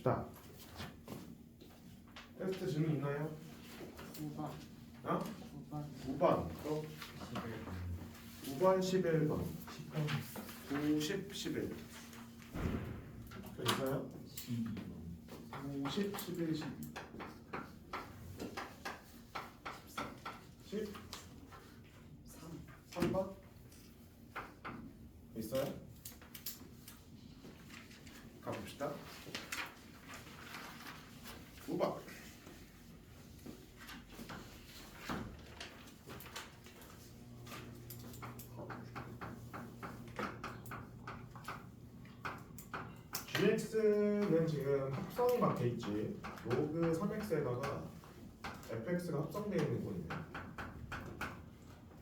자, 테스트 질문 있나요? 5번. 어? 5번. 5번 또 5번 11번 90, 11 또 있어요? 90, 11, 12 10, 3번 있어요? 가봅시다. 5번 gx는 지금 합성이 막 돼 있지. 로그 3x에다가 fx가 합성되어 있는 거네요.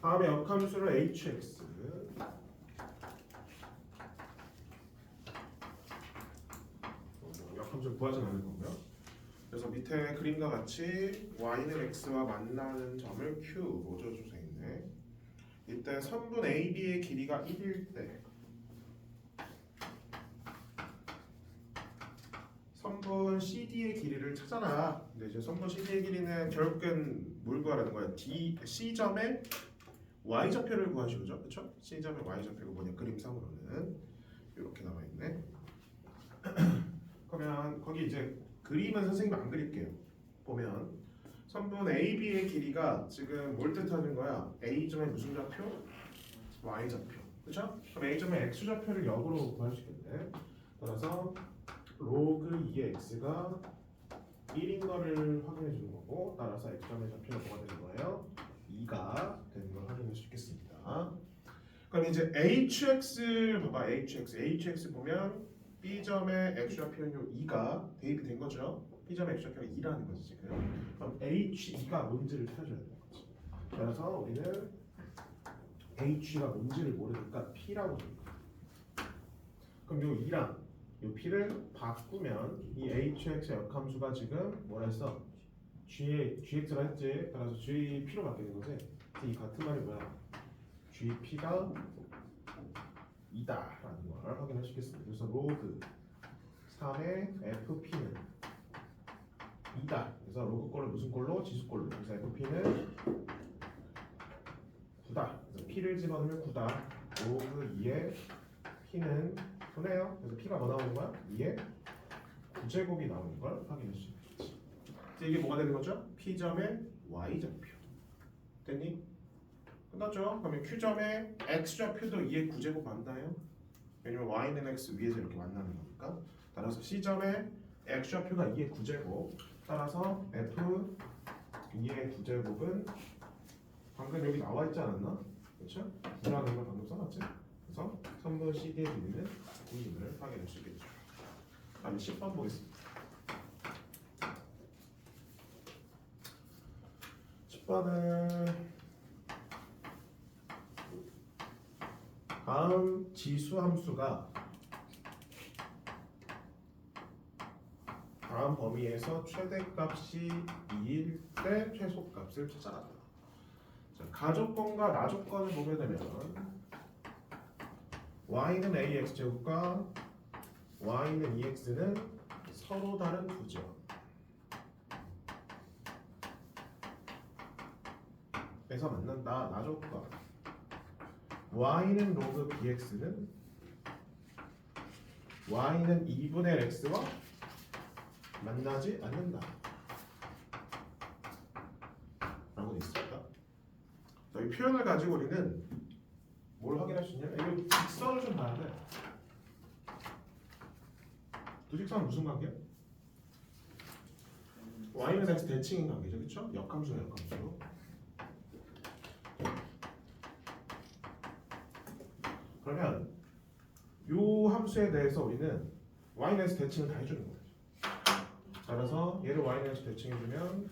다음에 역함수를 hx 역함수를 구하진 않을 거고요. 그래서 밑에 그림과 같이 y는 x와 만나는 점을 q로 줘주세요. 있네. 이때 선분 AB의 길이가 1일 때 선분 CD의 길이를 찾아라. 근데 이제 선분 CD의 길이는 결국엔 뭘 구하라는 거야? C점의 y좌표를 구하시죠, 그렇죠? C점의 y좌표가 뭐냐? 그림상으로는 이렇게 나와 있네. 그러면 거기 이제 그림은 선생님이 안 그릴게요. 보면 선분 AB의 길이가 지금 뭘 뜻하는 거야? A점의 무슨 좌표? y좌표, 그렇죠? 그럼 A점의 x좌표를 역으로 구하시겠네. 따라서 로그 2의 x가 1인 거를 확인해 주는 거고, 따라서 x점의 좌표가 뭐가 되는 거예요? 2가 되는 걸 확인할 수 있겠습니다. 그럼 이제 hx 봐봐. hx 보면 b점의 x좌표는 2가 대입이 된 거죠. b점의 x좌표가 2라는 거지 지금. 그럼 h2가 뭔지를 찾아줘야 되는 거지. 따라서 우리는 h가 뭔지를 모르니까 p라고 줍니다. 그럼 요 2랑 이 p를 바꾸면 이 hx의 역함수가 지금 뭐라 했어? gx라 했지. 따라서 gp로 바뀌는 거지. 이 같은 말이 뭐야? gp가 2다라는 걸 확인하시겠습니다. 그래서 로그 3의 fp는 2다. 그래서 로그 꼴로 무슨 꼴로? 지수꼴로. 그래서 fp는 9다. 그래서 p를 집어넣으면 9다. 로그 2의 p는 보네요. 그래서 p가 뭐 나오는 거야? 2의 9제곱이 나오는 걸 확인할 수 있겠지. 이게 뭐가 되는 거죠? p점의 y좌표. 됐니? 끝났죠? 그러면 q점의 x좌표도 2의 9제곱 맞나요? 왜냐면 y는 x 위에서 이렇게 만나는 거니까. 따라서 c점의 x좌표가 2의 9제곱. 따라서 f 2의 9제곱은 방금 여기 나와 있지 않았나? 그렇죠? 9라는 걸 방금 써놨지? 그래서 선분 CD의 길이는 9임을 확인할 수 있겠죠. 다음에 10번 보겠습니다. 10번은 다음 지수함수가 다음 범위에서 최대값이 2일 때 최소값을 찾아라. 자, 가조건과 나조건을 보게 되면 y는 ax제곱과 y는 ex는 서로 다른 부지역. 에서 만난다. 나조건. y는 로그 bx는 y는 2분의 x와 만나지 않는다. 라고 되어 있습니다. 이 표현을 가지고 우리는 뭘 확인할 수 있냐? 이거 직선을 좀 봐야 돼. 두 직선은 무슨 관계야? y는 x 대칭인 관계죠, 그렇죠? 역함수는 역함수. 그러면 이 함수에 대해서 우리는 y는 x 대칭을 다 해주는 거예요. 따라서 얘를 y는 x 대칭해주면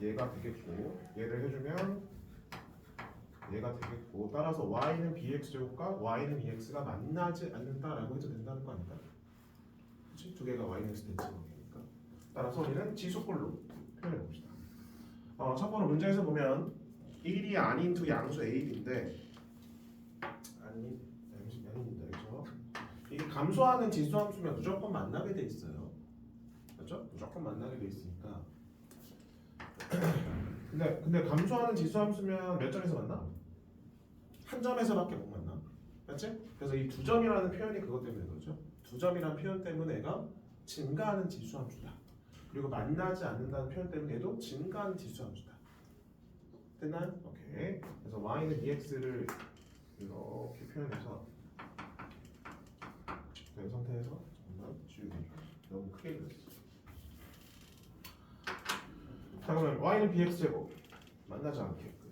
얘가 되겠고, 얘를 해주면 얘가 되겠고, 따라서 y는 bx제곱과 y는 ex가 만나지 않는다라고 해도 된다는 거 아닐까? 그치? 두 개가 y는 x 대칭이니까. 따라서 우리는 지수꼴로 표현해 봅시다. 첫 번째 문제에서 보면 1이 아닌 두 양수 a, b인데 아닌데 그렇죠? 이게 감소하는 지수함수면 무조건 만나게 돼 있어요. 그렇죠? 무조건 만나게 돼 있으니까. 근데 감소하는 지수함수면 몇 점에서 만나? 한 점에서밖에 못 만나. 맞지? 그래서 이 두 점이라는 표현이 그것 때문에 그렇죠. 두 점이라는 표현 때문에 얘가 증가하는 지수함수다. 그리고 만나지 않는다는 표현 때문에 얘도 증가하는 지수함수다. 됐나요? 오케이. 그래서 y는 dx를 이렇게 표현해서 된 상태에서 잠깐만 지우기. 너무 크게 그렸어. 자 그러면 y는 bx 제곱 만나지 않게끔.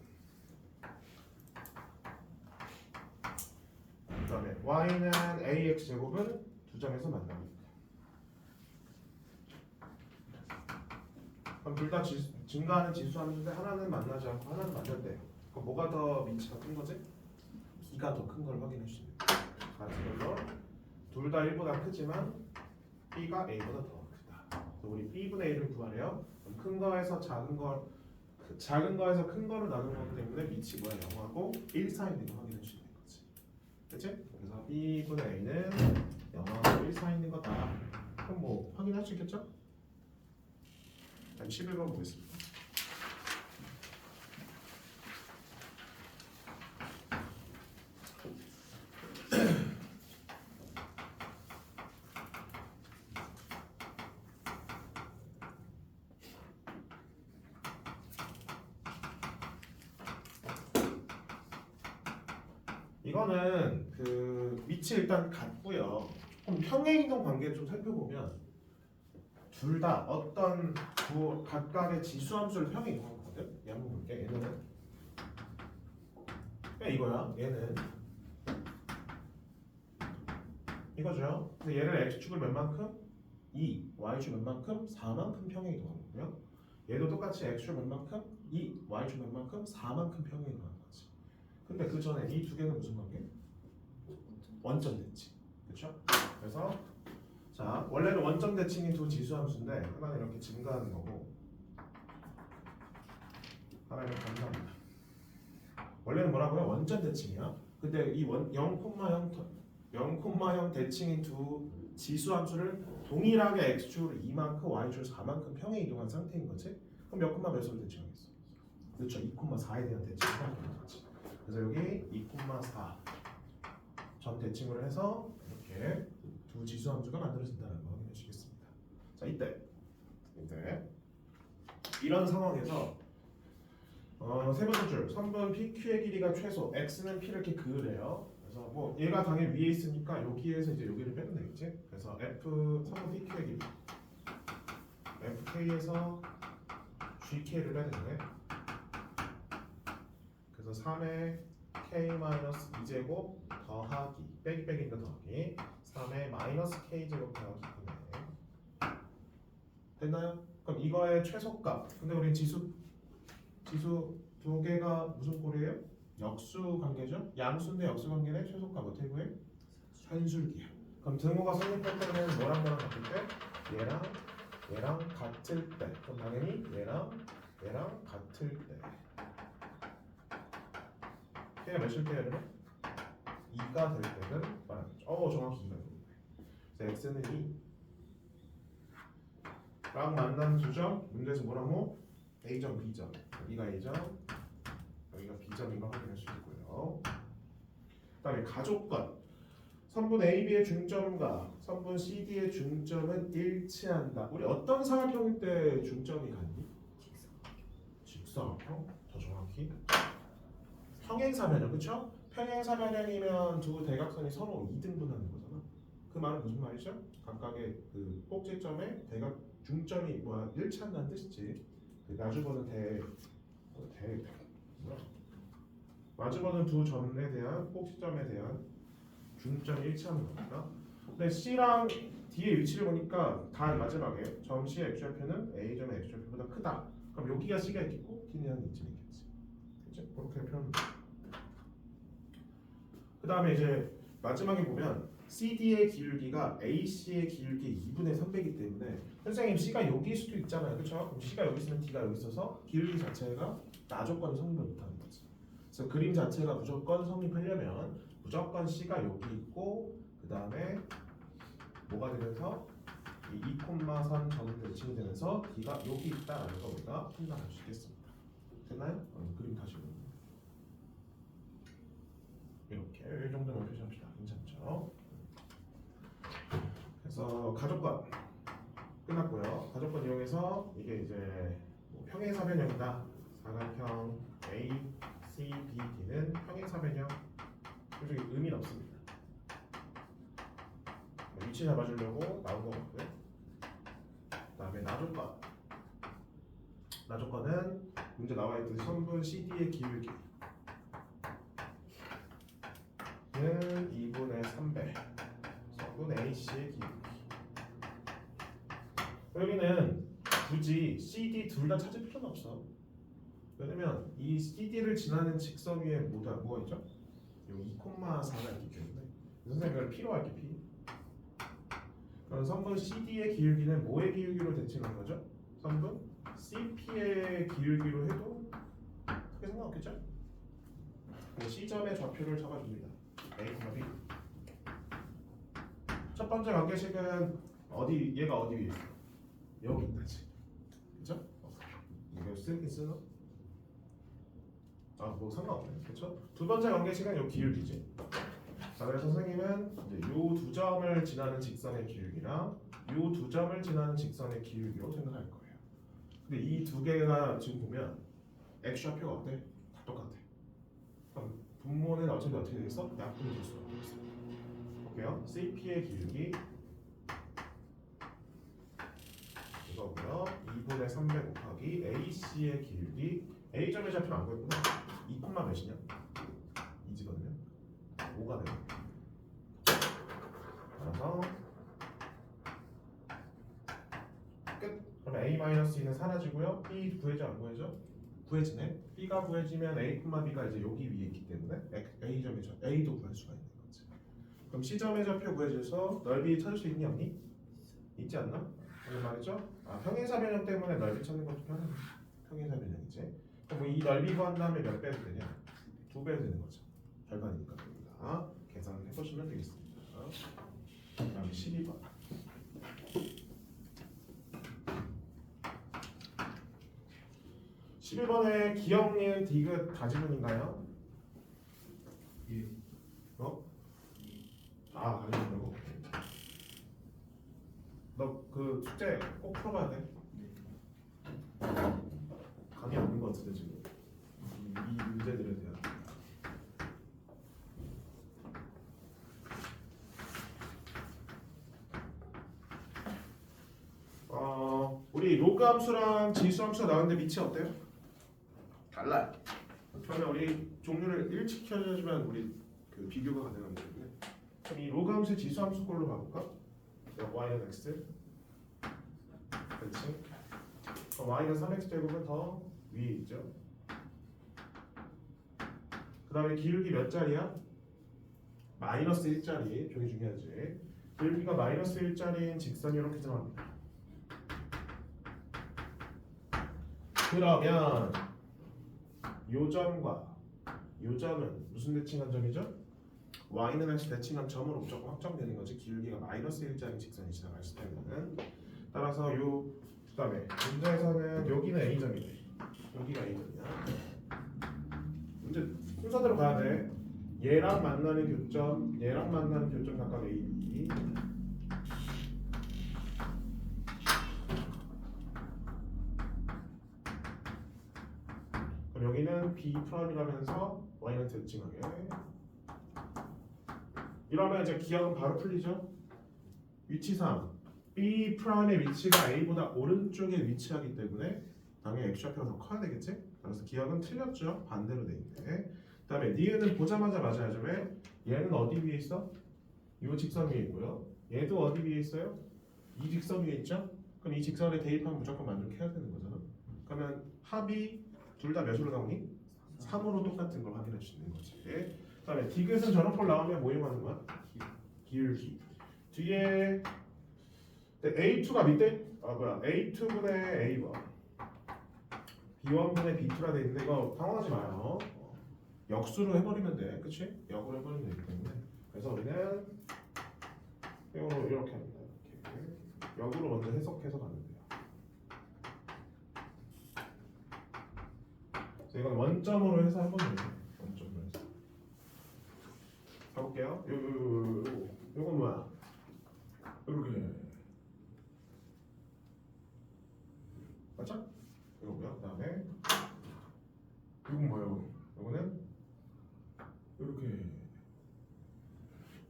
그 다음에 y는 ax 제곱은 두 점에서 만납니다. 그럼 둘 다 증가하는 지수함수인데 하나는 만나지 않고 하나는 만난대요. 그럼 뭐가 더 위치가 큰 거지? b가 더 큰 걸 확인해 주시면 돼요. 같은 걸로 둘 다 1보다 크지만 b가 a보다 더 크다. 그래서 우리 b분의 1을 구하래요. 그럼 큰 거에서 작은 거에서 큰 거를 나눈 거기 때문에 밑이 뭐야? 0하고 1 사이인 거 확인해 주시면 되는 거지. 그치? 그래서 b분의 a는 0하고 1 사이인 있는 거다. 그럼 뭐 확인할 수 있겠죠? 다음 11번 보겠습니다. 이거는 그 밑이 일단 같고요. 그럼 평행이동 관계를 좀 살펴보면 둘 다 어떤 두 각각의 지수함수를 평행이동한 거거든. 얘 한번 볼게. 얘는 그냥 이거야. 얘는 이거죠. 근데 얘를 x축을 몇 만큼? 2, y축 몇 만큼? 4만큼 평행이동한 거고요. 얘도 똑같이 x축 몇 만큼? 2, y축 몇 만큼? 4만큼 평행이동한 거지. 근데 그 전에 이 두 개는 무슨 관계? 원점 대칭. 그렇죠? 그래서 자 원래는 원점 대칭인 두 지수함수인데 하나는 이렇게 증가하는 거고 하나는 감소합니다. 원래는 뭐라고요? 원점 대칭이야. 근데 이 0,0 대칭인 두 지수함수를 동일하게 x축으로 2만큼 y축으로 4만큼 평행 이동한 상태인 거지. 그럼 몇 콤마 몇으로 대칭하겠어? 그렇죠. 2,4에 대한 대칭을 하는 거지. 그래서 여기 2,4 점 대칭을 해서 이렇게 두 지수함수가 만들어진다는 거 확인해 주시겠습니다. 자 이때 이런 상황에서 세 번째 줄 선분 PQ의 길이가 최소 x는 P를 이렇게 그으래요. 그래서 뭐 얘가 당연히 위에 있으니까 여기에서 이제 여기를 빼면 되겠지. 그래서 F 선분 PQ의 길이 FK에서 GK를 빼는 거네. 그래서 3의 K-2제곱 더하기 빼기니까 더하기 3의 마이너스 K제곱 더하기 9네. 됐나요? 그럼 이거의 최소값. 근데 우리 지수 두 개가 무슨 꼴이에요? 역수 관계죠? 양수인데 역수 관계네. 최소값 어떻게 구해? 산술기야. 그럼 등호가 성립할 때는 뭐랑 같을 때? 얘랑 같을 때. 그럼 당연히 얘랑 같을 때. K가 몇일 때야 그러면? 2가 될 때는 말하겠죠. 정확히 2가 되는 거예요. 그래서 x는 2랑 만나는 두점 문제에서 뭐라고? A점, B점. 여기가 A점, 여기가 B점인 거 확인할 수 있고요. 그다음에 가족권. 선분 AB의 중점과 선분 CD의 중점은 일치한다. 우리 어떤 사각형일 때 중점이 같니? 직사각형. 더 정확히 평행사변형. 그렇죠? 평행사변형이면 두 대각선이 서로 2등분하는 거잖아. 그 말은 무슨 말이죠? 각각의 그 꼭지점의 대각 중점이 일치한다는 뜻이지. 마주보는 마주보는 두 점에 대한 꼭지점에 대한 중점이 일치하는 겁니다. 근데 C랑 D의 위치를 보니까 다 마지막에 점 C의 x좌표는 A점의 x좌표보다 크다. 그럼 여기가 C가 있겠고 D는 이쯤 있겠지. 그렇죠? 그렇게 표현합니다. 그 다음에 이제 마지막에 보면 CD의 기울기가 AC의 기울기 2분의 3배이기 때문에 선생님 C가 여기일 수도 있잖아요. 그렇죠? 그럼 C가 여기 있으면 D가 여기 있어서 기울기 자체가 나조건이 성립을 못하는 거지. 그래서 그림 자체가 무조건 성립하려면 무조건 C가 여기 있고 그 다음에 뭐가 되면서 이 2콤마선 저는 대칭이 되면서 D가 여기 있다라는 거 우리가 판단할 수 있겠습니다. 됐나요? 그림 다시 보면 이렇게 이 정도만 표시합시다. 괜찮죠? 그래서 가족권 끝났고요. 가족권 이용해서 이게 이제 뭐 평행사변형이다. 사각형 A, C, B, D는 평행사변형. 솔직히 의미는 없습니다. 위치 잡아주려고 나온 것 같고요. 그다음에 나조건. 나조건은 문제 나와 있듯이 선분 CD의 기울기는 2분의 3배 선분 AC의 기울기. 여기는 굳이 CD 둘 다 찾을 필요는 없어. 왜냐면 이 CD를 지나는 직선 위에 뭐가 있죠? 여기 2,4가 있기 때문에 선생님 이걸 P로 할게 P. 그럼 선분 CD의 기울기는 뭐의 기울기로 대칭하는 거죠? 선분 CP의 기울기로 해도 크게 상관없겠죠? C점의 좌표를 잡아줍니다. A, B. 첫 번째 관계식은 어디 얘가 어디 위에 있어? 여기 있다지. 그죠? 이거 쓰긴 쓰나? 뭐 상관없네. 그렇죠? 두 번째 관계식은 요 기울기지. 자, 그래서 선생님은 이제 요 두 점을 지나는 직선의 기울기랑 요 두 점을 지나는 직선의 기울기로 생각할 거예요. 근데 이 두 개가 지금 보면 X좌표가 어때? 다 똑같아. 그럼 분모는 어차피 어떻게 되겠어? 약분이 될 수가 없어. 볼게요. CP의 기울기 이거고요. 2분의 300 곱하기 AC의 기울기. A점의 좌표는 안 보였구나. 2, 몇이냐? 2지거든요. 5가 돼요. 그래서 끝. 그러면 A-E는 사라지고요. B 구해져 안 구해져? 구해지네. B가 구해지면 A, B가 이제 여기 위에 있기 때문에 A점의 좌표 A도 구할 수가 있는 거지. 그럼 C점의 좌표 구해줘서 넓이 찾을 수 있니 없니? 있지 않나? 무슨 말이죠? 평행사변형 때문에 넓이 찾는 것도 편하네. 평행사변형이지. 그럼 이 넓이 구한 다음에 몇 배도 되냐? 2배 되는 거죠. 절반이니까 됩니다. 계산해 보시면 되겠습니다. 그다음에 12번. 11번에 기억일 디귿 다지문인가요? 예. 가지문이라고? 너 그 숙제 꼭 풀어봐야 돼. 감이 없는 것 같은데 지금 이 문제들에 대한. 우리 로그 함수랑 지수 함수가 나오는데 밑이 어때요? 달라요. 그러면 우리 종류를 일치켜주면 우리 그 비교가 가능한 거거든요. 그럼 이 로그 함수의 지수 함수 꼴로 가볼까? y는 x, 그렇지? 그럼 y는 3x 제곱은 더 위에 있죠. 그 다음에 기울기 몇 자리야? 마이너스 1자리. 저게 중요하지. 기울기가 마이너스 1자리인 직선이 이렇게 정합니다. 그러면 요 점과 요 점은 무슨 대칭한 점이죠? y는 x 대칭한 점으로 무조건 확정되는 거지. 기울기가 마이너스 1자리 직선이 지나갔을 때는. 따라서 요 그다음에 문제에서는 여기는 a점이네. 여기가 a점이야. 문제 순서대로 가야 돼. 얘랑 만나는 교점, 얘랑 만나는 교점 각각 a, b. 그럼 여기는 b 프라임이라면서 y는 대칭하게. 이러면 이제 기억은 바로 풀리죠. 위치상 b 프라임의 위치가 a보다 오른쪽에 위치하기 때문에 당연히 x좌표가 더 커야 되겠지. 그래서 기억은 틀렸죠. 반대로 돼 있네. 그다음에 니은은 보자마자 맞아야죠. 왜? 얘는 어디 위에 있어? 이 직선 위에 있고요. 얘도 어디 위에 있어요? 이 직선 위에 있죠. 그럼 이 직선에 대입하면 무조건 만족해야 되는 거잖아. 그러면 합이 둘 다 몇으로 나오니? 3으로 똑같은 걸 확인할 수 있는 거지. 그다음에 디귿은 저런 꼴 나오면 뭐 이용하는 거야? 기울기. 뒤에 A2가 밑에 A2분의 A1 B1분의 B2라 돼 있는데 이거 당황하지 마요. 역수로 해버리면 돼. 그치? 역으로 해버리면 되기 때문에. 그래서 우리는 이렇게 합니다. 역으로 먼저 해석해서 가면 돼요. 그래서 이건 원점으로 해서 한번 돼요. 원점으로 해서 가볼게요. 요건 뭐야? 이렇게 맞죠? 이거고요. 그다음에 이건 뭐예요? 이거는 이렇게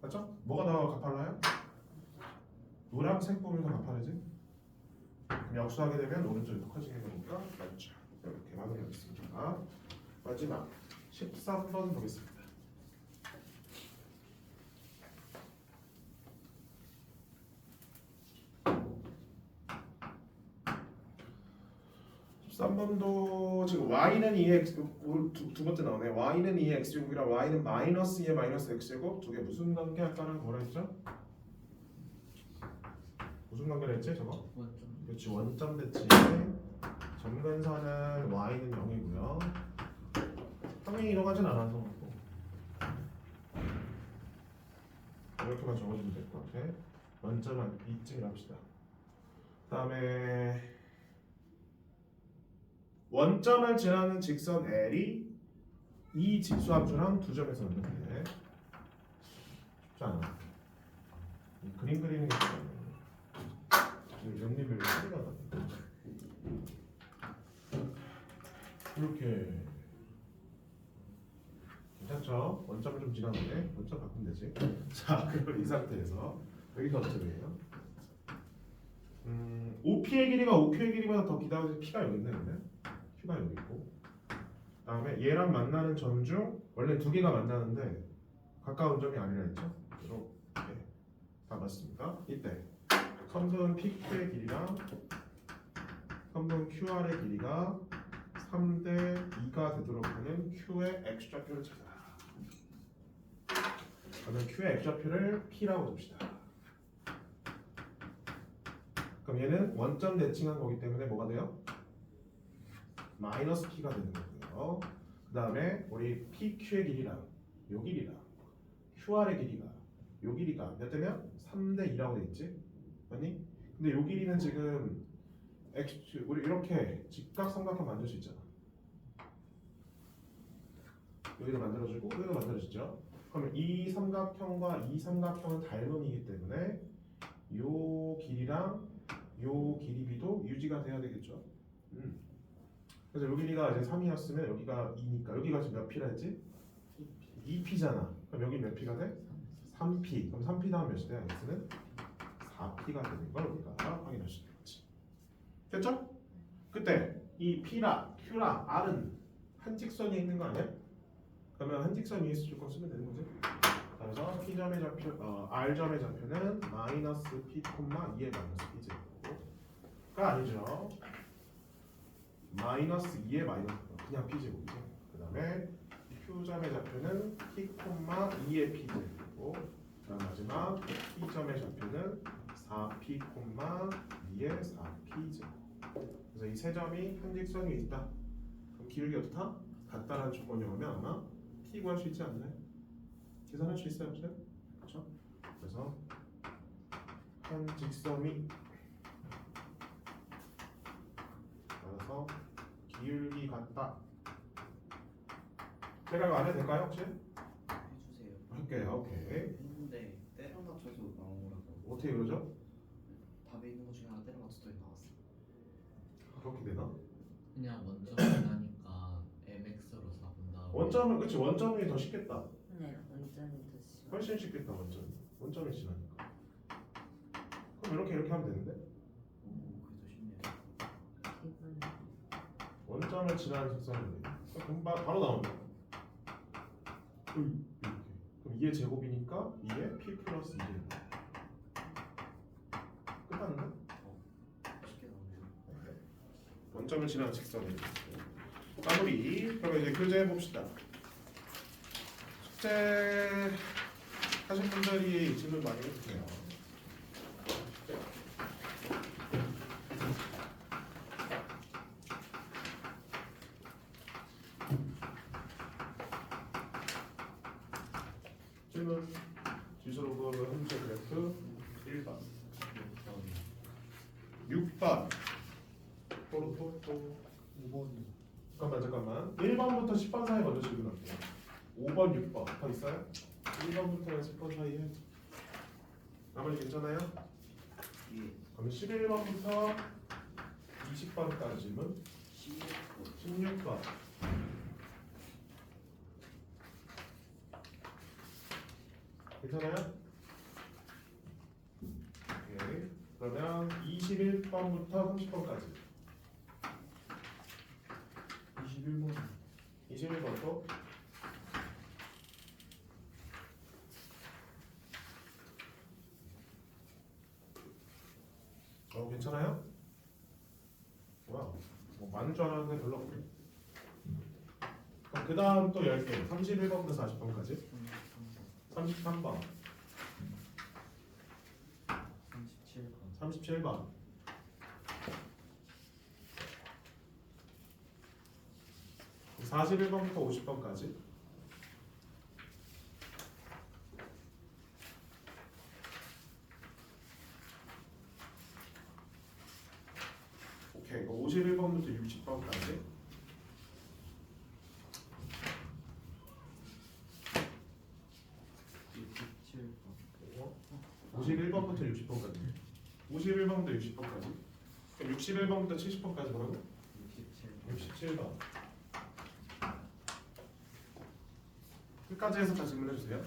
맞죠? 뭐가 더 가팔라요? 노란색 부분이 더 가파르지? 그럼 역수하게 되면 오른쪽이 더 커지는 거니까 맞죠? 이렇게 마무리하겠습니다. 마지막 13번 보겠습니다. 13번도 지금 y는 2x 두 번째 나오네. y는 2x 제곱이랑 y는 마이너스 2의 마이너스 x 제곱 두 개 무슨 관계 할까라는 뭐라 했죠? 무슨 관계를 했지 저거? 원점. 그렇지 원점 대칭. 점근선은 y는 0이고요. 평행이 이동하진 않아서 이렇게만 적어주면 될 것 같아. 원점은 이쯤이라 합시다. 그 다음에 원점을 지나는 직선 L이 이 직수함수랑 두 점에서 만나는데 쉽지 않아. 이 그림 그리는 게 쉽지 않아. 연립을 소리가 나. 이렇게 괜찮죠? 원점을 좀 지나는데 원점 바꾸면 되지. 자, 그럼 이 상태에서 여기가 어떻게 돼요? OP의 길이가 OQ의 길이보다 더 기다려서 P가 여기 있네. 근데 Q가 여기 있고 그다음에 얘랑 만나는 점 중 원래 두 개가 만나는데 가까운 점이 아니라 했죠? 이렇게 다 맞습니까? 이때 선분 PQ의 길이랑 선분 QR의 길이가 3대 2가 되도록 하는 Q의 X좌표를 찾아. 그러면 Q의 X좌표를 P라고 둡시다. 그럼 얘는 원점 대칭한 거기 때문에 뭐가 돼요? 마이너스 P가 되는 거고요. 그 다음에 우리 PQ의 길이랑 요 길이랑 QR의 길이가 요 길이가 몇 대면? 3대 2라고 돼 있지? 맞니? 근데 요 길이는 지금 X 우리 이렇게 직각삼각형 만들 수 있잖아. 여기도 만들어주고 여기도 만들어지죠. 그러면 이 삼각형과 이 삼각형은 닮음이기 때문에 요 길이랑 요 길이비도 유지가 돼야 되겠죠. 그래서 요 길이가 이제 3이었으면 여기가 2니까 여기가 지금 몇 P라 했지? 2P잖아. 그럼 여기 몇 P가 돼? 3P. 그럼 3P 다음 몇이 돼? X는 4P가 되는 걸 우리가 확인할 수 있는 거지. 됐죠? 그때 이 P랑 Q랑 R은 한 직선이 있는 거 아니야? 그러면 한 직선 위에서 조건 쓰면 되는 거지. 그래서 P점의 좌표, R점의 좌표는 마이너스 P, 2의 마이너스 P 제곱가 아니죠. 마이너스 2의 마이너스 그냥 P 제곱이죠. 그 다음에 Q점의 좌표는 P, 2의 P 제곱이고 그다음 마지막 P점의 좌표는 4P, 2의 4P 제곱. 그래서 이 세 점이 한 직선 위에 있다. 그럼 기울기 어떻다? 같다라는 조건이 오면 아마 P 구할 수 있지 않나요? 계산할 수 있어요, 없어요? 그렇죠? 그래서 한 직선이 따라서 기울기 같다. 제가 이거 안 해도 될까요, 혹시? 해주세요. 할게요. 오케이. 했는데 때려 맞춰서 나온 거라서 어떻게 그러죠? 답에 있는 것 중에 하나 때려 맞췄더니 나왔어. 그렇게 되나? 그냥 원점이 나니까 MX로 잡은 다음에 원점은 그치 원점이 더 쉽겠다. 네, 완전히 됐어. 훨씬 쉽겠다 원점이 지나니까. 그럼 이렇게 하면 되는데 오, 그게 더 쉽네요. 기분 원점을 지나는 직선이 금방 바로 나온다. 이렇게. 그럼 2의 제곱이니까 2의 P 플러스 2 제곱. 끝났는데? 쉽게 나오네요. 원점을 지나는 직선이 마무리. 그러면 이제 교재해 봅시다. 숙제 하신 분들이 질문 많이 해주세요. 질문 지수로 보는 현재 그래프 1번. 6번. 또또또 5번이 잠깐만 1번부터 10번 사이 먼저 질문할게요. 5번 6번 더 있어요? 1번부터 10번 사이에 나머지 괜찮아요? 예. 그럼 11번부터 20번까지 질문. 16번 16번. 괜찮아요? 오케이. 그러면 21번부터 30번까지. 21번 21번 또. 괜찮아요? 뭐야? 뭐 많은 줄 알았는데 별로 없네. 그럼 그 다음 또 10개. 31번부터 40번까지. 33번, 37번 37번. 사 41번부터 50번까지. 오케이. 51번부터 60번까지. 51번부터 60번까지. 51번부터 60번까지. 61번부터 70번까지 뭐라고? 67번. 끝까지 해서 다 질문해 주세요.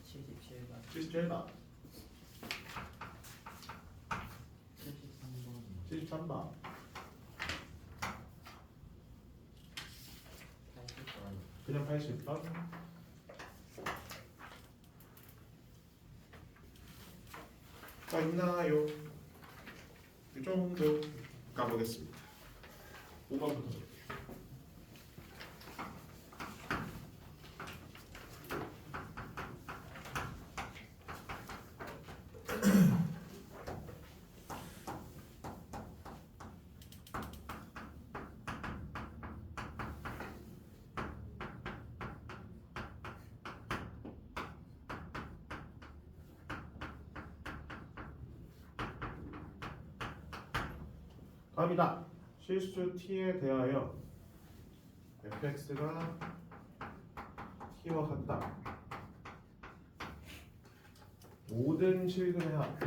77번 77번, 73번 73번, 80번 그냥 80번. 더 있나요? 이 정도 가보겠습니다. 5번부터. 다음이다. 실수 t에 대하여 fx가 t와 같다. 모든 실근의 합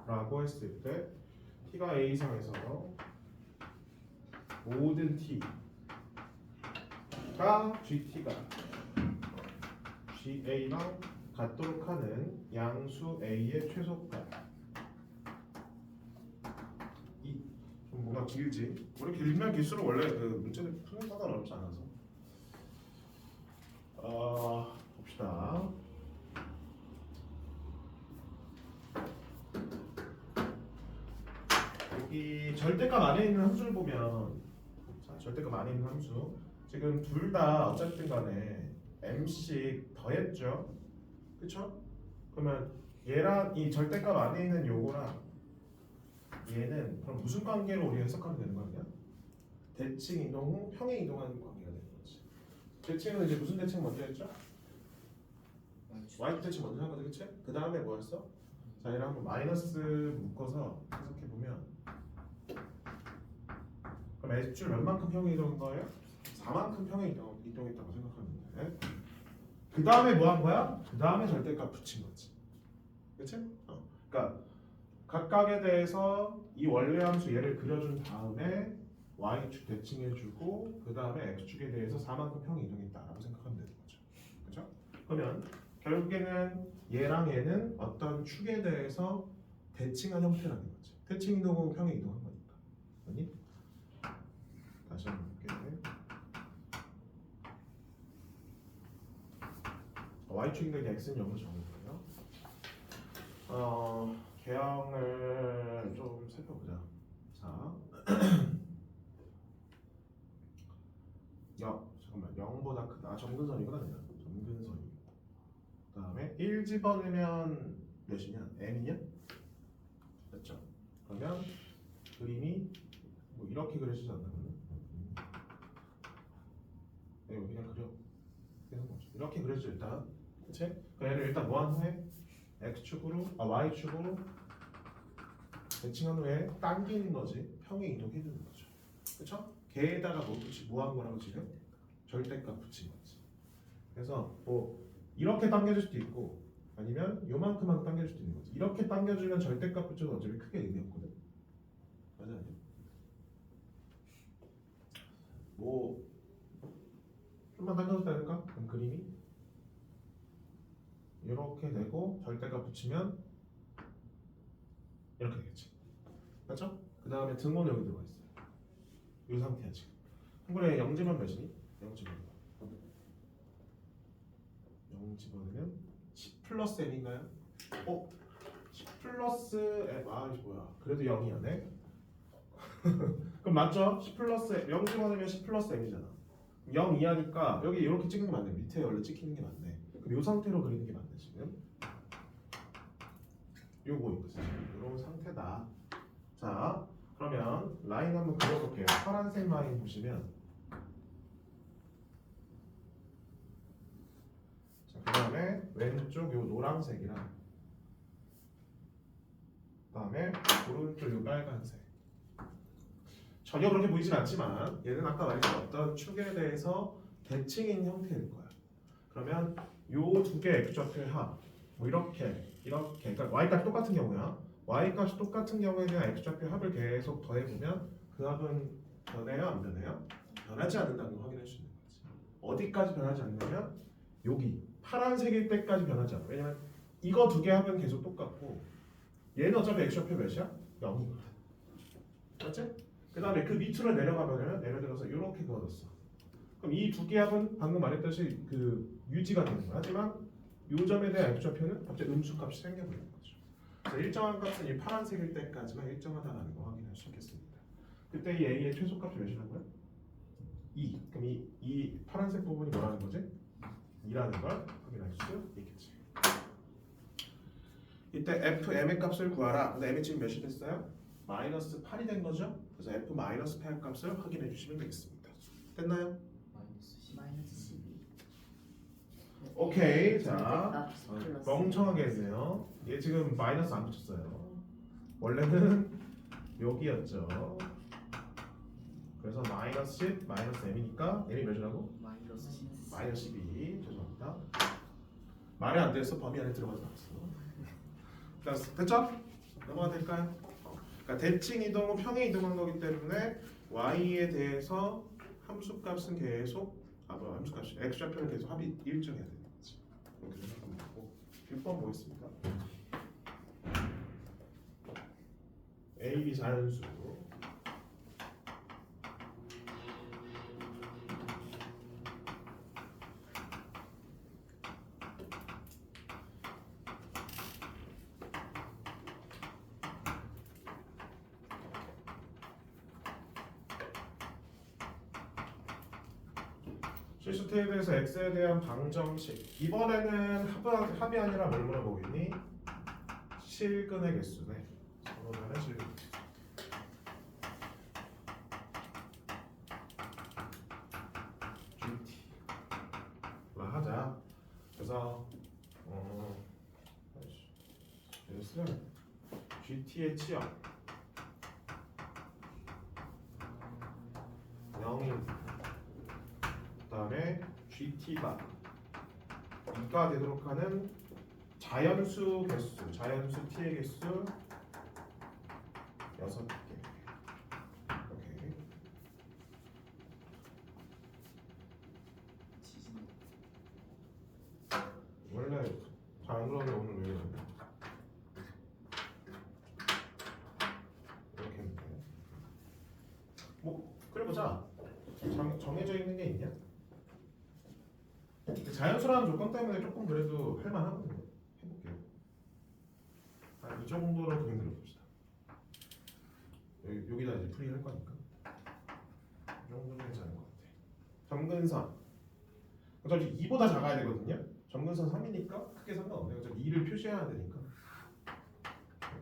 GT라고 했을 때 t가 a 이상에서 모든 t가 GT가 GA랑 같도록 하는 양수 A의 최소값. 이 좀 뭔가 길지? 우리 길면 길수록 원래 그 문제를 푸는 거가 어렵지 않아서. 봅시다. 여기 절대값 안에 있는 함수를 보면, 자, 절대값 안에 있는 함수 지금 둘 다 어쨌든 간에 m씩 더했죠. 그쵸? 그러면 얘랑 이 절대값 안에 있는 요거랑 얘는 그럼 무슨 관계로 우리가 해석하면 되는 거 아니야? 대칭 이동 후 평행 이동하는 관계가 되는 거지. 대칭은 이제 무슨 대칭 먼저 했죠? y 대칭 먼저 한 거지, 그치? 그 다음에 뭐였어? 자, 얘를 한번 마이너스 묶어서 해석해 보면, 그럼 S줄 몇만큼 평행 이동한 거예요? 4만큼 평행 이동했다고 생각하면 돼. 그 다음에 뭐 한 거야? 그 다음에 절대값 붙인 거지. 그치? 그러니까 각각에 대해서 이 원래 함수 얘를 그려준 다음에 y축 대칭해주고 그 다음에 x축에 대해서 4만큼 평이 이동했다라고 생각하면 되는 거죠. 그렇죠? 그러면 결국에는 얘랑 얘는 어떤 축에 대해서 대칭한 형태라는 거지. 대칭 이동은 평행 이동한 거니까. 아니? 다시 한번 볼게. y축인가 x는 0으로 정해볼까요? 개형을 좀 살펴보자. 자, 잠깐만 0보다 크다. 점근선이구나 그냥. 점근선이. 그 다음에 1 집어넣으면 몇이냐? m이냐? 됐죠? 그러면 그림이 뭐 이렇게 그려지지 않나 그러면? 이거 그냥 그려. 이렇게 그려져 일단. 그치? 그 얘를 일단 뭐한 후에 x축으로 y축으로 대칭한 후에 당기는 거지. 평행 이동해 주는 거죠. 그쵸? 걔에다가 뭐 한 거라고 지금? 절대값 붙인 거지. 그래서 뭐 이렇게 당겨줄 수도 있고 아니면 요만큼만 당겨줄 수도 있는 거지. 이렇게 당겨주면 절대값 붙여도 어차피 크게 의미 없거든. 맞아 아니야? 뭐 좀만 당겨줬다 할까? 그럼 그림이 이렇게 되고 절대값 붙이면 이렇게 되겠지. 맞죠? 그 다음에 등호는 여기 들어가 있어요. 이 상태야 지금. 한글에 0집은 몇이니? 0집은 0집어넣으면 10 플러스 n인가요? 10 플러스 n 이게 뭐야? 그래도 0이었네. 그럼 맞죠? 10 플러스 0 집어넣으면 10 플러스 n이잖아. 0 이하니까 여기 이렇게 찍는 게 맞네. 밑에 원래 찍히는 게 맞네. 그럼 이 상태로 그리는 게 맞네 지금. 요거 있지. 이런 상태다. 자, 그러면 라인 한번 그려볼게요. 파란색 라인 보시면, 자, 그 다음에 왼쪽 요 노란색이랑, 그 다음에 오른쪽 요 빨간색. 전혀 그렇게 보이진 않지만 얘는 아까 말했던 어떤 축에 대해서 대칭인 형태일 거야. 그러면 요 두 개 x좌표의 합, 뭐 이렇게 그러니까 y값이 똑같은 경우야. y값이 똑같은 경우에 대한 x좌표의 합을 계속 더해보면 그 합은 변해요 안 변해요? 변하지 않는다는 걸 확인할 수 있는 거지. 어디까지 변하지 않냐면 여기 파란색일 때까지 변하지 않아. 왜냐면 이거 두 개 합은 계속 똑같고 얘는 어차피 x좌표 몇이야? 0이거든. 맞지? 그 다음에 그 밑으로 내려가면은 예를 들어서 이렇게 그어졌어. 그럼 이 두 개 합은 방금 말했듯이 그 유지가 되는 거야. 하지만 요 점에 대한 x좌표는 갑자기 음수값이 생겨버리는 거죠. 그래서 일정한 값은 이 파란색일 때까지만 일정하다는 거 확인할 수 있겠습니다. 그때 이 a의 최소값이 몇이라고요? 2. 그럼 이 파란색 부분이 뭐라는 거지? 2라는 걸 확인할 수 있겠지. 이때 f m의 값을 구하라. 근데 m이 지금 몇이 됐어요? 마이너스 8이 된 거죠? 그래서 f 마이너스 8 값을 확인해 주시면 되겠습니다. 됐나요? 마이너스 12. 오케이. 자, 절대값 플러스. 멍청하게 했네요. 얘 지금 마이너스 안 붙였어요. 원래는 여기였죠. 그래서 마이너스 10, 마이너스 m이니까 m이 몇이라고? 마이너스 10. 마이너스 12. 죄송합니다. 말이 안 돼서 범위 안에 들어가지 않았어. 됐죠? 넘어가도 될까요? 그러니까 대칭 이동 후 평행 이동한 거기 때문에 y에 대해서 함수값은 계속 함수값이 x좌표는 계속 합이 일정해야 되는 거지. 이렇게 생각하면 되고 6번 보겠습니다. a, b 자연수 실수 테이블에서 x에 대한 방정식. 이번에는 합이 아니라 뭘 물어보겠니? 실근의 개수네. 서로 간의 실근. GT. 하자. 그래서 얘를 GT의 치역 0인 그다음에 GT가 2가 되도록 하는 자연수 개수, 자연수 T의 개수 6개. 오케이. 원래 잘 안 그러는데 오늘 왜 이러냐? 이렇게 했는데. 뭐 그래 보자. 정해져 있는 게 있냐? 자연수라는 조건 때문에 조금 그래도 할만하거든요. 해볼게요. 이 정도로 그림 그려봅시다. 여기다 이제 풀이할 거니까 이 정도면 괜찮은 것 같아. 점근선 어차피 2보다 작아야 되거든요. 점근선 3이니까 크게 상관없네요. 어차피 2를 표시해야 되니까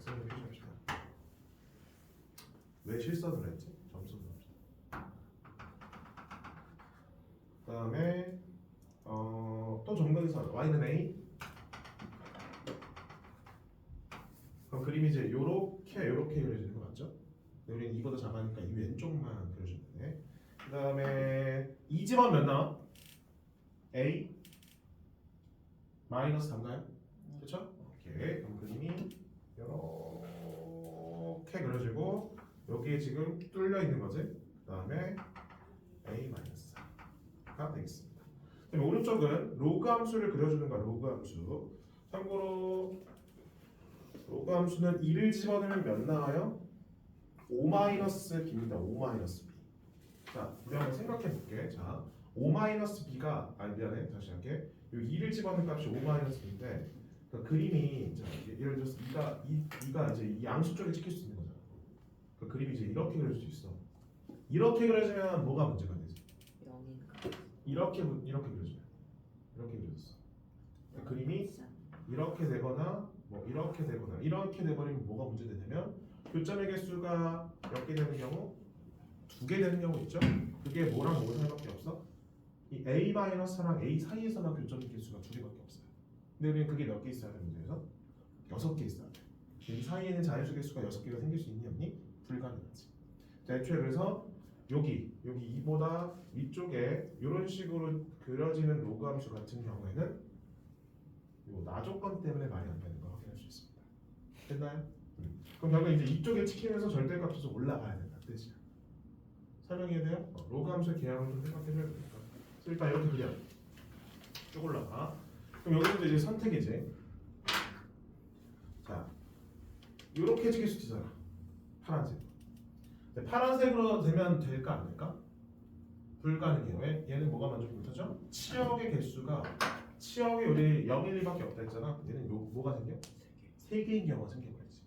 x를 표시합시다. 왜 실선을 했지? 점수를 합시다. 그 다음에 또 점근선 y는 a 그림이 이제 요렇게 그려지는 거 맞죠? 근데 우리는 이보다 작으니까 이 왼쪽만 그려주면 돼. 그 다음에 이 집은 몇 나와? A 마이너스 3가요? 그렇죠? 오케이. 그럼 그림이 이렇게 그려지고 여기에 지금 뚫려 있는 거지. 그 다음에 A 마이너스 4가 되겠습니다. 그럼 오른쪽은 로그 함수를 그려주는 거야. 로그 함수. 참고로 로그 함수는 2를 집어넣으면 몇 나와요? 5-b입니다. 5-b. 자, 우리 한번 생각해 볼게. 자, 5-b가 아니 미안해. 다시 할게. 이 2를 집어넣은 값이 5-b인데 그러니까 그림이 자, 예를 들어서 2가 이제 이 양수 쪽에 찍힐 수 있는 거잖아. 그 그림이 이제 이렇게 그려질 수 있어. 이렇게 그려지면 뭐가 문제가 되지? 0인가? 이렇게 그려지면 이렇게 그려졌어. 그러니까 그림이 이렇게 되거나 뭐 이렇게 되거나 이렇게 돼버리면 뭐가 문제되냐면 교점의 개수가 몇 개 되는 경우 2개 되는 경우 있죠. 그게 뭐랑 뭐 사이밖에 없어? 이 A-랑 A 사이에서만 교점의 개수가 2개밖에 없어요. 근데 우리는 그게 몇 개 있어야 되는 문제에서 6개 있어야 돼. 이 사이에는 자연수 개수가 6개가 생길 수 있니 없니? 불가능하지. 자, 애초에 그래서 여기 이보다 위쪽에 이런 식으로 그려지는 로그 함수 같은 경우에는 요 나조건 때문에 말이 안 되는 거 확인할 수 있습니다. 됐나요? 그럼 결국 이제 이쪽에 찍히면서 절대값이 좀 올라가야 된다 뜻이야. 설명해야 돼요? 로그 함수의 계량을 좀 생각해줘야 되니까. 그래서 일단 이렇게 그려. 쭉 올라가. 그럼 여기서 이제 선택이지. 자, 이렇게 찍힐 수 있잖아. 파란색. 근데 파란색으로 되면 될까 안 될까? 불가능해요. 왜? 얘는 뭐가 먼저 붙었죠? 치역의 개수가 치역이 우리 0, 1, 2밖에 없다 했잖아. 얘는 뭐가 생겨? 3개인 경우가 생겨버리지.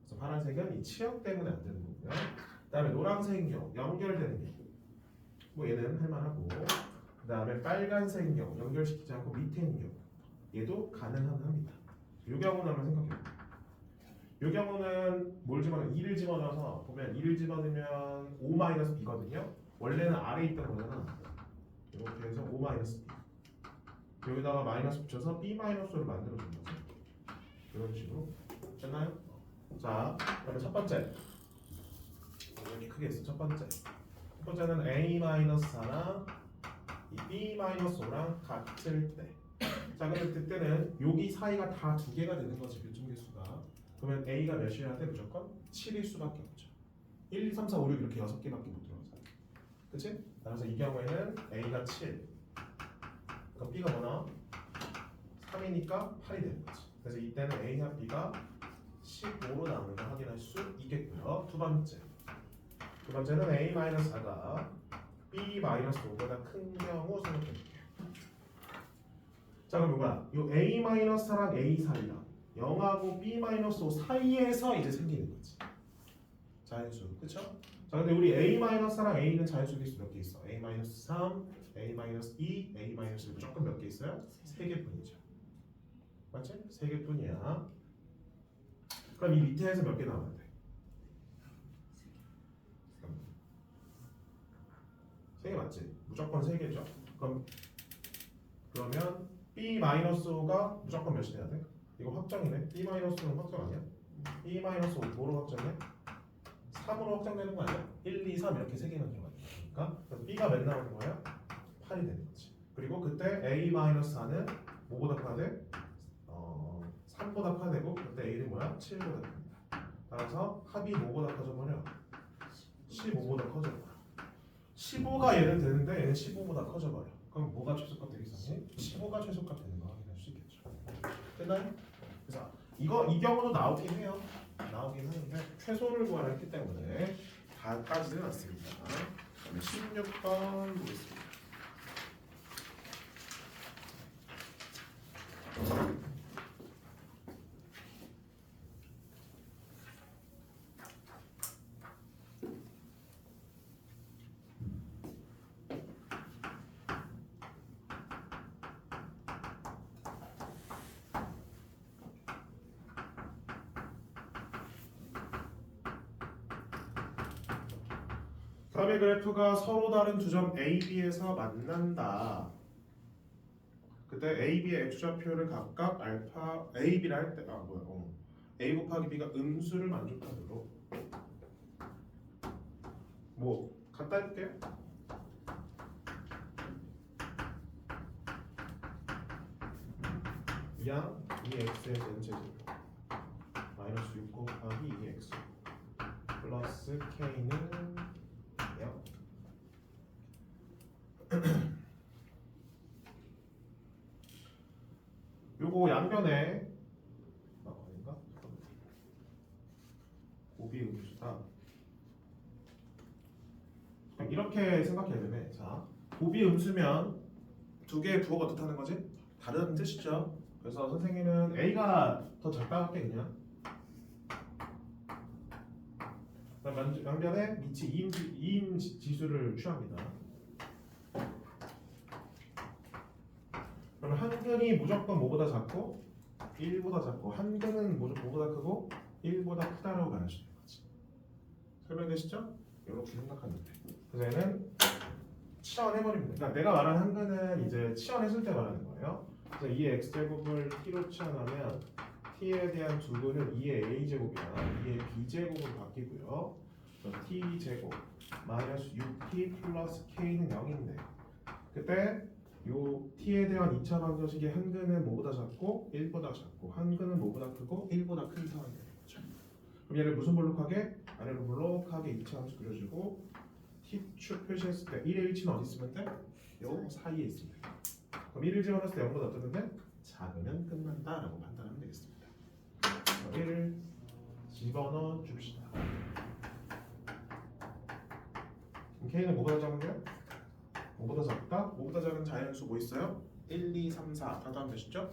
그래서 파란색은 이 치역 때문에 안 되는 거고요. 그 다음에 노란색인 경우, 연결되는 경우 뭐 얘는 할만하고 그 다음에 빨간색인 경우, 연결시키지 않고 밑에 있는 경우 얘도 가능합니다. 이 경우는 한번 생각해볼게요. 이 경우는 뭘 집어넣어? 2를 집어넣어서 보면 2를 집어넣으면 5-b거든요. 원래는 아래에 있던 거잖아. 이렇게 해서 5-b 여기다가 마이너스 붙여서 b-5를 만들어주는 거죠. 이런 식으로 됐나요? 자, 그러면 첫 번째 이렇게 크게 했어. 첫 번째는 a-4랑 이 b-5랑 같을 때. 자, 근데 그때는 여기 사이가 다 2개가 되는 거지 교점 개수가. 그러면 a가 몇이어야 돼? 무조건 7일 수밖에 없죠. 1, 2, 3, 4, 5, 6 이렇게 6개밖에 못 들어가잖아. 그치? 그래서 이 경우에는 a가 7 그럼 b가 뭐 나와? 3이니까 8이 되는 거지. 그래서 이때는 a와 b가 15로 나오는 걸 확인할 수 있겠고요. 두 번째는 a-4가 b-5보다 큰 경우 생각해볼게요. 자, 그럼 뭐야? 이 a-4랑 a 사이랑 0하고 b-5 사이에서 이제 생기는 거지. 자연수, 그쵸? 자, 근데 우리 a-4랑 a는 자연수 개수 몇 개 있어? a-3, a-2, a-1 무조건 몇 개 있어요? 3개뿐이죠. 맞지? 3개뿐이야. 그럼 이 밑에에서 몇 개 나와야 돼? 3개 맞지? 무조건 3개죠. 그러면 b-5가 무조건 몇이 돼야 돼? 이거 확정이네. b-5는 확정 아니야? b-5 뭐로 확정해? 3으로 확정되는 거 아니야? 1, 2, 3 이렇게 3개만 들어가야 되니까. 그럼 b가 몇 나오는 거야? 8이 되는 거지. 그리고 그때 a-4는 뭐보다 커야 돼? 3보다 커야 되고 그때 a는 뭐야? 7보다 큽니다. 따라서 합이 뭐보다 커져버려? 15보다 커져버려. 15가 얘는 되는데 얘는 15보다 커져버려. 그럼 뭐가 최소값 되겠어요? 15가 최소값 되는 거 확인할 수 있겠죠. 됐나요? 그래서 이 경우도 나오긴 해요. 나오긴 하는데 최소를 구하라 했기 때문에 다 따지지는 않습니다. 16번 보겠습니다. 다음의 그래프가 서로 다른 두 점 A, B에서 만난다. 그때 A, B의 X좌표를 각각 알파 A, B를 할 때, A 곱하기 B가 음수를 만족하도록 뭐 갖다 해볼게요. 이항 2x의 전체제곱 마이너스 6 곱하기 2x 플러스 k는 0. 요거 양변에 아닌가? 곱이 음수다. 그럼 이렇게 생각해야 되네. 자, 곱이 음수면 두 개의 부호가 어떻다는 거지? 다른 뜻이죠. 그래서 선생님은 A가 더 작다할게 그냥. 그다음 양변에 밑이 2인 지수를 취합니다. 그러면 한근이 무조건 뭐보다 작고 1보다 작고 한근은 뭐보다 크고 1보다 크다라고 말할 수 있는 거지. 설명되시죠? 이렇게 생각하면 돼. 그래서 얘는 치환해버립니다. 그러니까 내가 말한 한근은 이제 치환했을 때 말하는 거예요. 그래서 이 x제곱을 t로 치환하면 t에 대한 두 근은 2의 a제곱이나 2의 b제곱으로 바뀌고요. t제곱 마이너스 6t 플러스 k는 0인데 그때 요 t에 대한 2차 방정식의 한근은 뭐보다 작고 1보다 작고 한근은 뭐보다 크고 1보다 큰 상황이 되는 거죠. 그럼 얘를 무슨 볼록하게? 아래로 볼록하게 2차 함수 그려주고 t축 표시했을 때 1의 위치는 어디 있으면 돼? 요 사이에 있으면 돼. 그럼 1을 집어넣었을 때 0보다 어떻는데? 작으면 끝난다라고 판단하면 되겠습니다. 1을 집어넣어 줍시다. 그럼 k는 뭐보다 작은 거야? 5보다 작다? 5보다 작은 자연수 뭐 있어요? 1, 2, 3, 4 다 더하면 되시죠?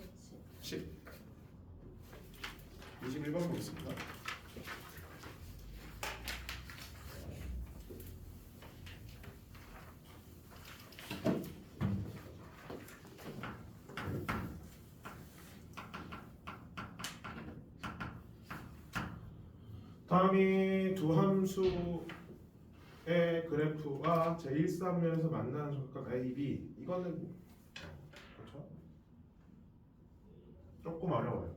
10 21번 보겠습니다. 다음이 두 함수의 그래프와 제1사면에서 만나는 점각 A, B. 이거는 그렇죠? 조금 어려워요.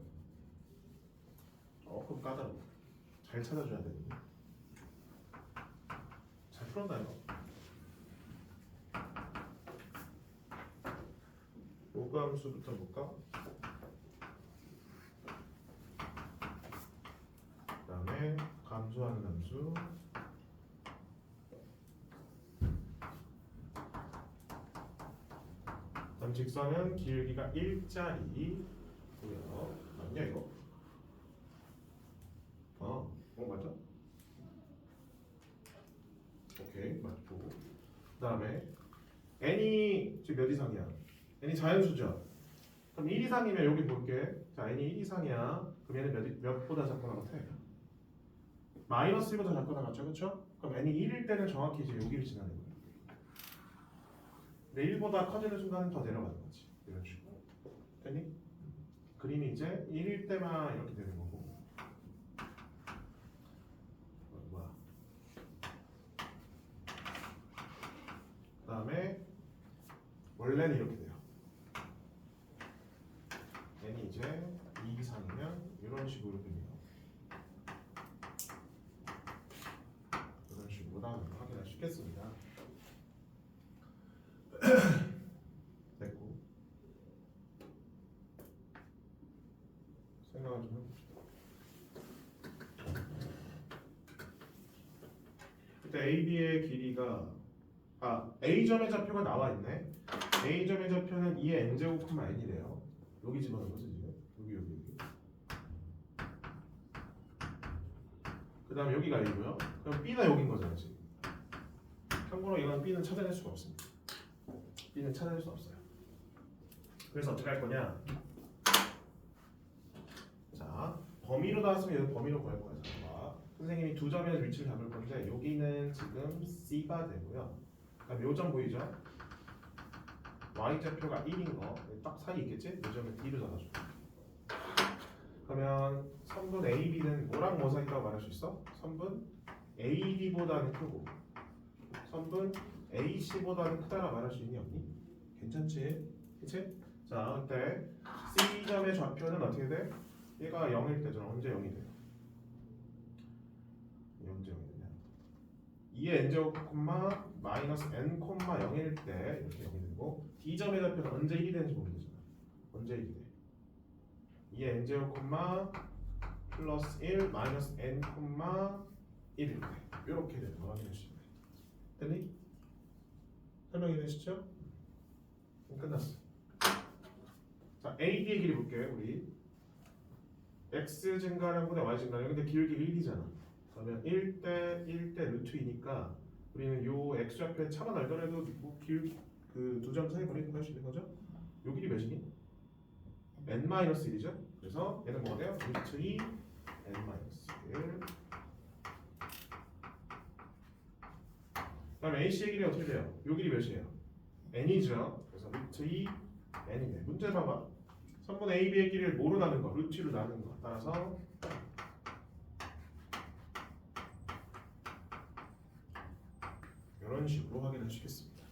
조금 까다로워. 잘 찾아줘야 되는데. 잘 풀었나요? 요거 함수부터 볼까? 그다음에 감소하는 함수. 그다음 직선은 길기가 1짜리고요. 맞냐 이거? 맞아? 오케이 맞고. 그다음에 n이 지금 몇 이상이야? n이 자연수죠. 그럼 1 이상이면 여기 볼게. 자 n이 1 이상이야. 그럼 얘는 몇보다 작거나 같아? 마이너스 1보다 작거나 같죠, 그렇죠? 그럼 n이 1일 때는 정확히 이제 여기를 지나는 거야. 근데 1보다 커지는 순간은 더 내려가는 거지. 이런 식으로. 됐니? 그림이 이제 1일 때만 이렇게 되는 거고. 뭐야? 그 다음에 원래는 이렇게 돼요. n이 이제 2 이상이면 이런 식으로 됩니다. 이런 식으로 나오는 거 확인할 수 있겠습니다. 됐고 생각을 좀 해봅시다. 그때 AB의 길이가 A점의 좌표가 나와 있네. A점의 좌표는 2의 n제곱 콤마 n이래요. 여기 집어넣은 거지 지금. 여기. 그 다음에 여기가 A고요. 그럼 B가 여긴 거잖아 지금. 참고로 이건 B는 찾아낼 수가 없습니다. B는 찾아낼 수 없어요. 그래서 어떻게 할 거냐? 자, 범위로 나왔으면 얘는 범위로 구할 거야. 자, 선생님이 두 점의 위치를 잡을 건데 여기는 지금 C가 되고요. 그다음 요점 보이죠? Y좌표가 1인 거 딱 사이 있겠지? 요점을 D로 잡아줘. 그러면 선분 AB는 뭐랑 뭐 사이라고 말할 수 있어? 선분 AD보다는 크고 선분 AC보다는 크다라 말할 수 있니 없니? 괜찮지? 그치? 자, 그때 C점의 좌표는 어떻게 돼? 얘가 0일 때잖아. 언제 0이 돼요? 이게 언제 0이 되냐? 2의 n제곱 콤마 마이너스 n 콤마 0일 때 이렇게 0이 되고 D점의 좌표는 언제 1이 되는지 보면 되잖아. 언제 1이 돼? 2의 n제곱 콤마 플러스 1 마이너스 n 콤마 1일 때 이렇게 되는 거 확인해 주시면 돼. 됐니? 설명이 되시죠? 그럼 끝났어. 자, AB의 길이 볼게요. 우리 x 증가량보다 y 증가량. 근데 기울기 1이잖아. 그러면 1대 1대 루트 2니까 우리는 요 x 좌표에 차만 알더라도 뭐 기울기 그 두 점 사이 거리 구할 수 있는 거죠? 요 길이 몇이니? n-1이죠. 그래서 얘는 뭐가 돼요? 루트 2 n-1. 그다음에 AC의 길이 어떻게 돼요? 요 길이 몇이에요? n이죠. 그래서 루트 2 n이네. 문제 봐봐. 선분 AB의 길이를 뭐로 나눈 거? 루트 2로 나눈 거. 따라서 이런 식으로 확인해 주시겠습니다.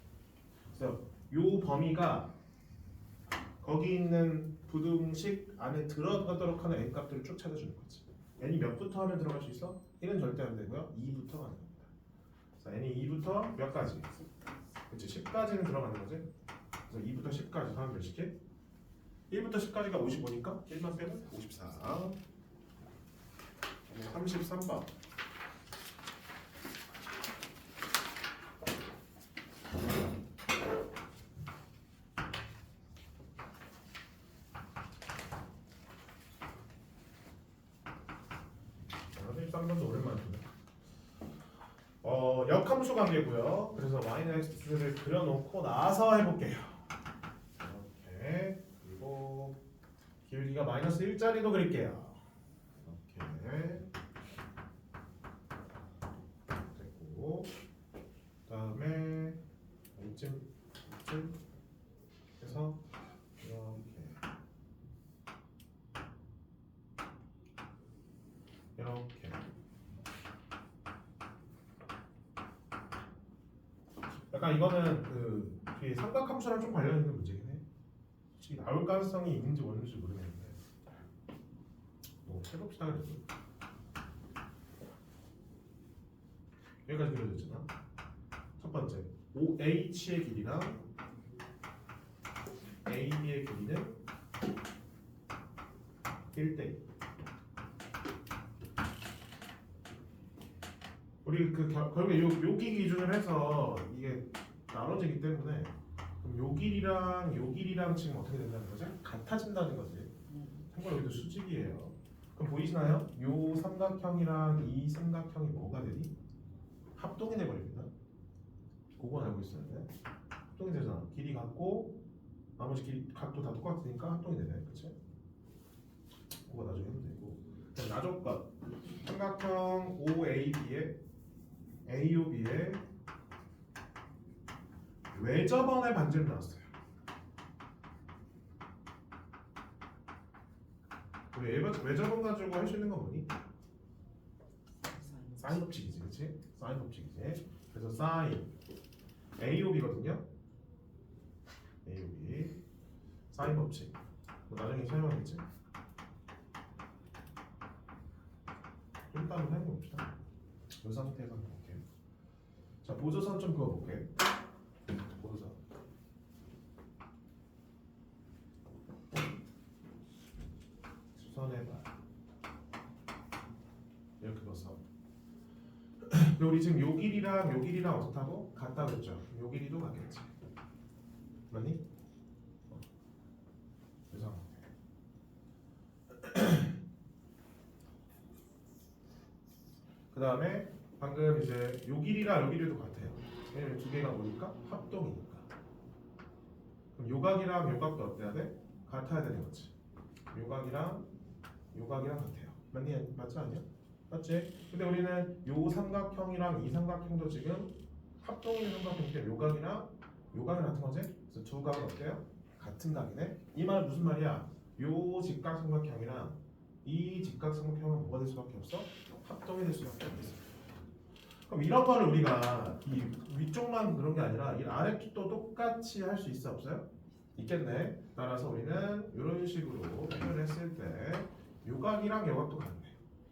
그래서 요 범위가 거기 있는 부등식 안에 들어가도록 하는 n 값들을 쭉 찾아주는 거지. n이 몇부터 하면 들어갈 수 있어? 1은 절대 안 되고요. 2부터 가능합니다. 자, n이 2부터 몇 가지? 그렇지, 10까지는 들어가는 거지. 그래서 2부터 10까지 하면 몇 시게? 1부터 10까지가 55니까 1만 빼면 54. 33번. 번도 오랜만에 보네. 역함수 관계고요. 그래서 마이너스를 그려놓고 나서 해볼게요. 이렇게. 그리고 기울기가 마이너스 1짜리도 그릴게요. 이렇게 됐고, 그다음에 이쯤 해서 이렇게 약간 이거는 그 뒤에 삼각함수랑 좀 관련 있는 문제긴 해. 솔직히 나올 가능성이 있는지 없는지 모르겠는데 뭐 해봅시다. 그래도 여기까지 그려졌잖아. 첫 번째 OH의 길이랑 AB의 길이는 1대1. 우리 그 결국에 요기 기준을 해서 이게 나눠지기 때문에 그럼 요 길이랑 지금 어떻게 된다는 거지? 같아진다는 거지. 참고로 여기도 수직이에요. 그럼 보이시나요? 요 삼각형이랑 이 삼각형이 뭐가 되니? 합동이 돼버립니다. 그건 알고 있어야 돼. 합동이 되잖아. 길이 같고 나머지 길이 각도 다 똑같으니까 합동이 되네. 그치? 그거 나중에 해도 되고. 그럼 나조건 삼각형 OAB에 AOB의 외접원의 반지름 나왔어요. 우리 외접원 가지고 할 수 있는 건 뭐니? 사인 법칙이지, 그렇지? 사인 법칙이지. 그래서 사인 AOB거든요. AOB 사인 법칙. 뭐 나중에 설명하겠지? 좀 이따 한번 사용해봅시다. 이 상태에서 한번 볼게요. 자, 보조선 좀 그어볼게. 보조선. 수선해봐. 이렇게 그어서. 근데 우리 지금 요 길이랑 어떻다고? 같다 그랬죠? 요 길이도 같겠지. 맞니? 그래서 그 다음에 방금 이제 요 길이랑 요 길이도 같아요. 왜냐면 두 개가 뭐니까? 합동이니까. 그럼 요각이랑 요각도 어때야 돼? 같아야 되는 거지. 요각이랑 같아요. 맞니? 맞지 않냐? 맞지? 근데 우리는 요 삼각형이랑 이 삼각형도 지금 합동이 있는 삼각형인데 요각이랑 같은 거지? 그래서 두 각은 어때요? 같은 각이네. 이 말 무슨 말이야? 요 직각 삼각형이랑 이 직각 삼각형은 뭐가 될 수밖에 없어? 합동이 될 수밖에 없어. 그럼 이런 거를 우리가 이 위쪽만 그런 게 아니라 이 아래쪽도 똑같이 할 수 있어 없어요? 있겠네. 따라서 우리는 이런 식으로 표현했을 때 요거 요각이랑 요각도 같네.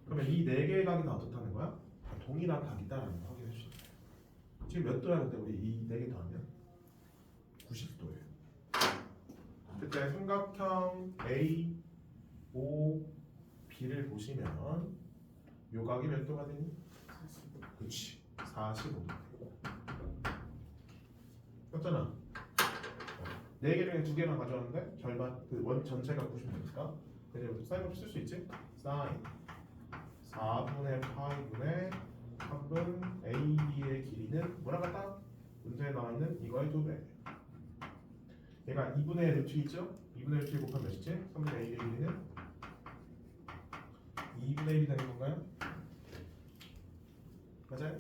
그러면 이 네 개의 각이 다 어떻다는 거야? 다 동일한 각이다라는 거 확인해 주시면 돼요. 지금 몇 도야? 근데 우리 이 네 개 더하면 90도예요. 그때 삼각형 A, O, B를 보시면 요각이 몇 도가 되니? 45. 그렇지. 45도. 맞잖아. 네 개 중에 두 개만 가져왔는데 절반 그 원 전체가 90도니까 그래서 사인 없이 쓸 수 있지? 사인 4분의 파이분의 3분 AB의 길이는 뭐랑 같다? 문제에 나와 있는 이거의 2배. 얘가 2분의 루트 2죠? 2분의 루트 2 곱하면 몇이지? 3분의 AB의 길이는 2분의 1이 되는 건가요? 맞아요?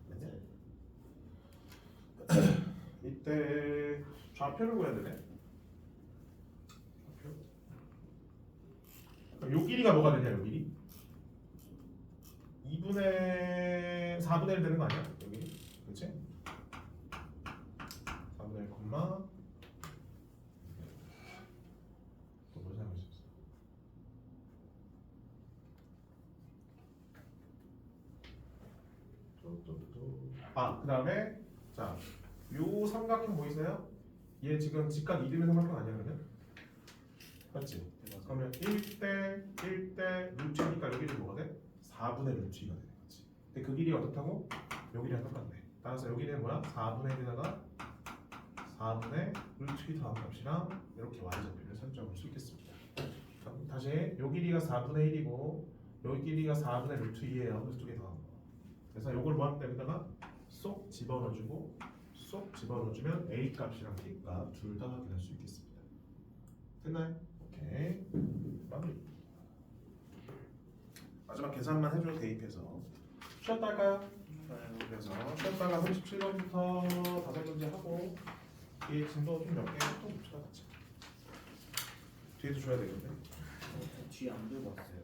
맞아요. 이때 좌표를 구해야 되네. 좌표. 그럼 요 길이가 뭐가 되냐? 요 길이 4분의 1 되는 거 아니야? 여기 그렇지? 4분의 1 콤마 또뭘 사용할 수 있어? 그 다음에 자, 요 삼각형 보이세요? 얘 지금 직각 이등의 삼각형 아니야 그러면? 맞지? 그러면 1대 1대 루트 2니까 여기는 뭐가 돼? 4분의 루트 2가 되는 거지. 근데 그 길이가 어떻다고? 요 길이랑 똑같네. 따라서 여기는 뭐야? 4분의 1에다가 4분의 루트 2 더한 값이랑 이렇게 y좌표를 설정할 수 있겠습니다. 그럼 다시 요 길이가 4분의 1이고 요 길이가 4분의 루트 2예요. 그래서 두 개 더한 거. 그래서 요걸 뭐하면 여기다가 쏙 집어넣어주고 쏙 집어넣어주면 a 값이랑 b 값 둘 다 확인할 수 있겠습니다. 됐나요? 오케이. 마무리. 마지막 계산만 해줘 대입해서 쉬었다 할까요? 그래서 쉬었다가 37번부터 5문제 하고 뒤에 진도 좀 몇 개 또 봅시다 같이. 뒤에도 줘야 되겠네. 뒤에 안 들고 왔어요.